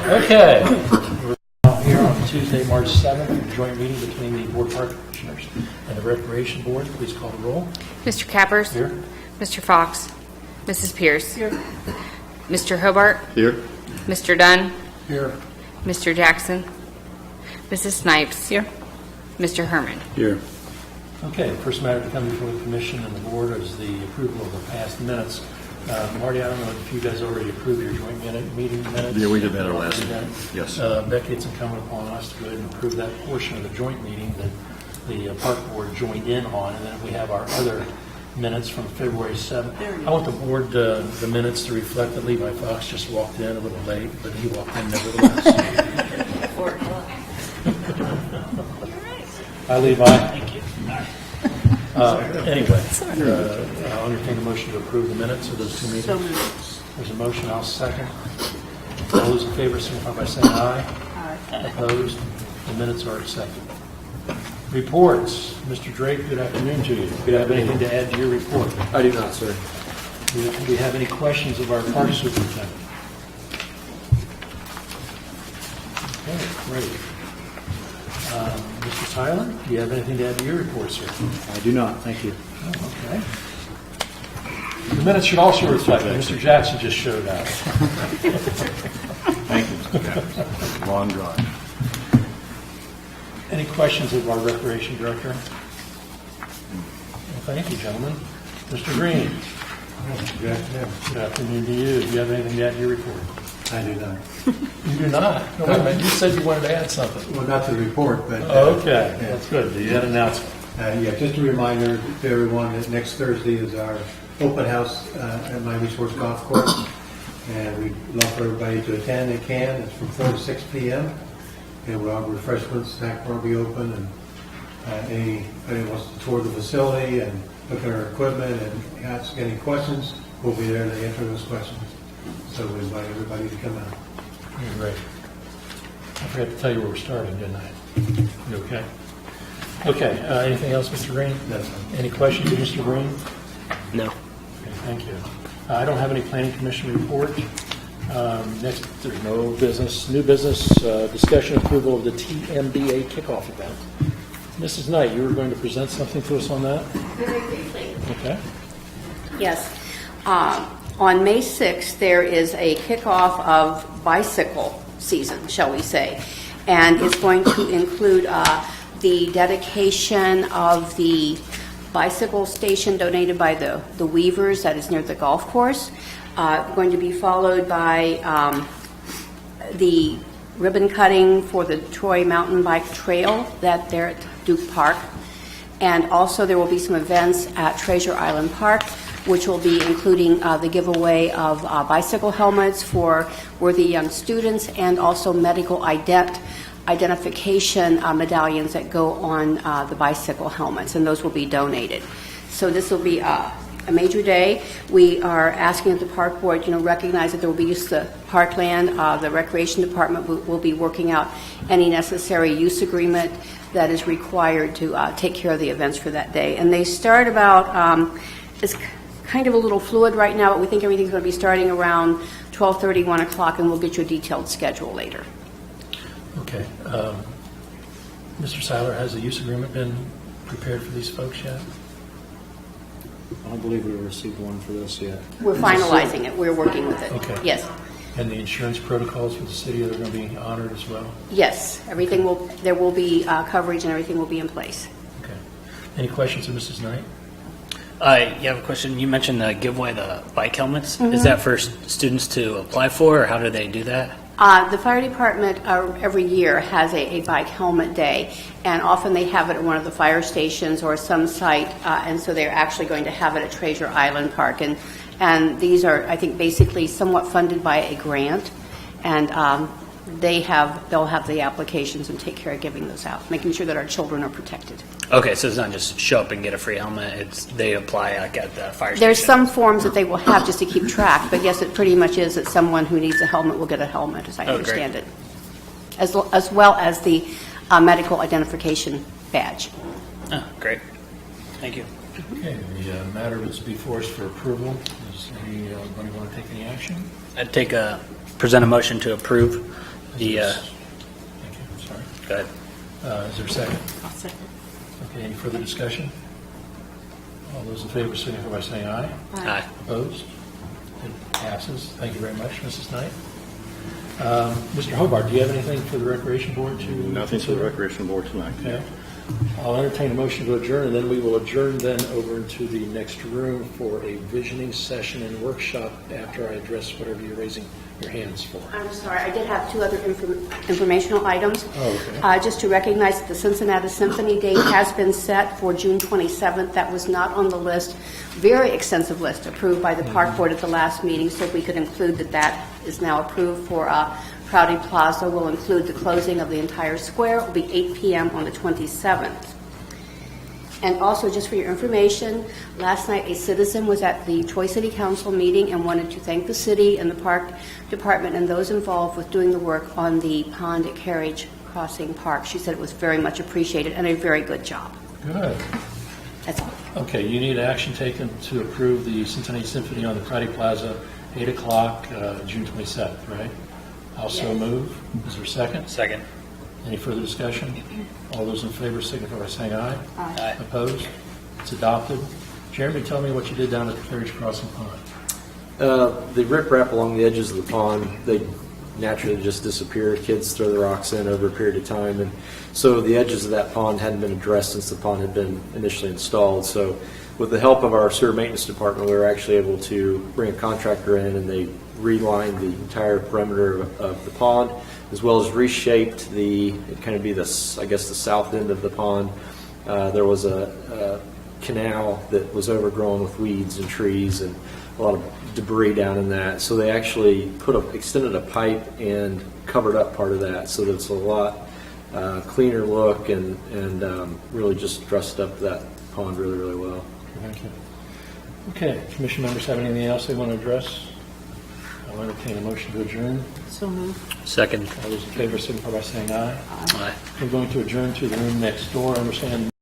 Okay. We're here on Tuesday, March 7th, a joint meeting between the Board of Park Commissioners and the Recreation Board. Please call the roll. Mr. Cappers. Here. Mr. Fox. Mrs. Pierce. Here. Mr. Hobart. Here. Mr. Dunn. Here. Mr. Jackson. Mrs. Snipes. Here. Mr. Herman. Here. Okay, the first matter to come before the Commission and the Board is the approval of the past minutes. Marty, I don't know if you guys already approved your joint meeting minutes. Yeah, we did that our last Did that? meeting. Yes. Becky, it's incumbent upon us to go ahead and approve that portion of the joint meeting that the Park Board joined in on, and then we have our other minutes from February 7th. I want the Board, the minutes to reflect that Levi Fox just walked in a little late, but he walked in nevertheless. 4 o'clock. Hi, Levi. Thank you. Anyway, I'll entertain a motion to approve the minutes of those two meetings. So moved. There's a motion, I'll second. All those in favor signify by saying aye. Aye. Opposed? The minutes are accepted. Reports. Mr. Drake, good afternoon to you. Do you have anything to add to your report? I do not, sir. Do you have any questions of our park superintendent? Okay, great. Mr. Tyler, do you have anything to add to your report, sir? I do not. Thank you. Oh, okay. The minutes should also reflect that Mr. Jackson just showed up. Thank you, Mr. Captain. Long drive. Any questions of our recreation director? Well, thank you, gentlemen. Mr. Green. Good afternoon. Good afternoon to you. Do you have anything to add to your report? I do not. You do not? No, wait a minute. You said you wanted to add something. Well, not to the report, but... Okay, that's good. You had an announcement. Yeah, just a reminder to everyone that next Thursday is our open house at Miami Shores Golf Course. And we'd love for everybody to attend. They can. It's from 4 to 6 p.m. And we'll have refreshments, snack bar will be open. And anybody wants to tour the facility and look at our equipment and ask any questions, we'll be there to answer those questions. So we invite everybody to come out. Great. I forgot to tell you where we're starting, didn't I? You okay? Okay, anything else, Mr. Green? That's fine. Any questions of Mr. Green? No. Okay, thank you. I don't have any planning commission report. Next, there's no business. New business, discussion approval of the TMBA kickoff event. Mrs. Knight, you were going to present something to us on that? Very briefly. Okay. Yes. On May 6th, there is a kickoff of bicycle season, shall we say. And it's going to include the dedication of the bicycle station donated by the Weavers that is near the golf course. Going to be followed by the ribbon cutting for the Troy Mountain Bike Trail that there at Duke Park. And also there will be some events at Treasure Island Park, which will be including the giveaway of bicycle helmets for worthy young students and also medical identification medallions that go on the bicycle helmets, and those will be donated. So this will be a major day. We are asking that the park board, recognize that there will be use of the parkland. The recreation department will be working out any necessary use agreement that is required to take care of the events for that day. And they start about, it's kind of a little fluid right now, but we think everything's going to be starting around 12:30, 1 o'clock, and we'll get you a detailed schedule later. Okay. Mr. Seiler, has the use agreement been prepared for these folks yet? I don't believe we received one for this yet. We're finalizing it. We're working with it. Okay. Yes. And the insurance protocols for the city are going to be honored as well? Yes. There will be coverage and everything will be in place. Okay. Any questions of Mrs. Knight? You have a question. You mentioned the giveaway the bike helmets. Is that for students to apply for, or how do they do that? The fire department every year has a bike helmet day, and often they have it at one of the fire stations or some site, and so they're actually going to have it at Treasure Island Park. And these are, I think, basically somewhat funded by a grant, and they'll have the applications and take care of giving those out, making sure that our children are protected. Okay, so it's not just show up and get a free helmet. They apply like at the fire There's station. some forms that they will have just to keep track, but yes, it pretty much is that someone who needs a helmet will get a helmet, as I understand great. it, as well as the medical identification badge. Oh, great. Thank you. Okay, the matter is before us for approval. Does anybody want to take any action? I'd present a motion to approve The, Thank you, sorry. go ahead. Is there a second? I'll second. Okay, any further discussion? All those in favor signify by saying aye. Aye. Opposed? It passes. Thank you very much, Mrs. Knight. Mr. Hobart, do you have anything for the Recreation Board to? Nothing for the Recreation Board tonight. Okay. I'll entertain a motion to adjourn, and then we will adjourn then over into the next room for a visioning session and workshop after I address whatever you're raising your hands for. I'm sorry, I did have two other informational items. Oh, okay. Just to recognize that the Cincinnati Symphony date has been set for June 27th. That was not on the list. Very extensive list approved by the Park Board at the last meeting, so we could include that that is now approved for Prouty Plaza. Will include the closing of the entire square. It will be 8 p.m. on the 27th. And also, just for your information, last night a citizen was at the Troy City Council meeting and wanted to thank the city and the park department and those involved with doing the work on the pond at Carriage Crossing Park. She said it was very much appreciated and a very good job. Good. That's all. Okay, you need action taken to approve the Cincinnati Symphony on the Prouty Plaza, 8 o'clock, June 27th, right? Also Yes. move. Is there a second? Second. Any further discussion? All those in favor signify by saying aye. Aye. Opposed? It's adopted. Jeremy, tell me what you did down at the Carriage Crossing Pond. The riprap along the edges of the pond, they naturally just disappear. Kids throw the rocks in over a period of time, and so the edges of that pond hadn't been addressed since the pond had been initially installed. So with the help of our sewer maintenance department, we were actually able to bring a contractor in, and they relined the entire perimeter of the pond, as well as reshaped it kind of be the, I guess, the south end of the pond. There was a canal that was overgrown with weeds and trees and a lot of debris down in that. So they actually extended a pipe and covered up part of that, so that it's a lot cleaner look and really just dressed up that pond really, really well. Thank you. Okay, commission members have anything else they want to address? I'll entertain a motion to adjourn. So moved. Second. All those in favor signify by saying aye. Aye. We're going to adjourn to the room next door. I understand